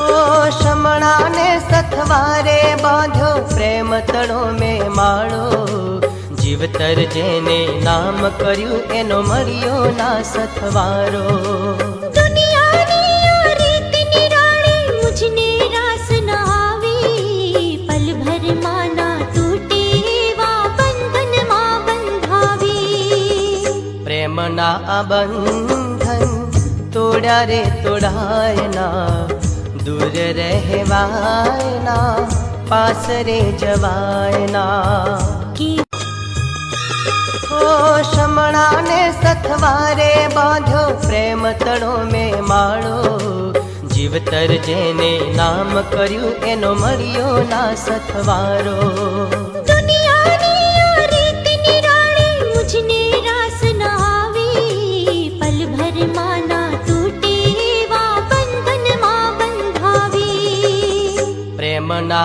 ओ शमणा ने सथवारे बांध्यो प्रेम तड़ो में माळो जीवतर जेने नाम कर्यु एनो मळ्यो ना सथवारो दुनियानी आ रीत निराळी मुझने रास न आवी पल भर माना तूटे वा बंधन मा बंधावी प्रेम ना आ बंधन तोड़ा रे तोड़ाय ना दूर रहवाय ना पास रे जवाय ना ओ शमणा ने सथवारे बांध्यो प्रेम तड़ो में माळो जीवतर जेने नाम कर्यु एनो मळ्यो ना सथवारो दुनियानी आ रीत निराळी मुझने रास न आवी पल भर माना तूटे वा बंधन मा बंधावी प्रेम ना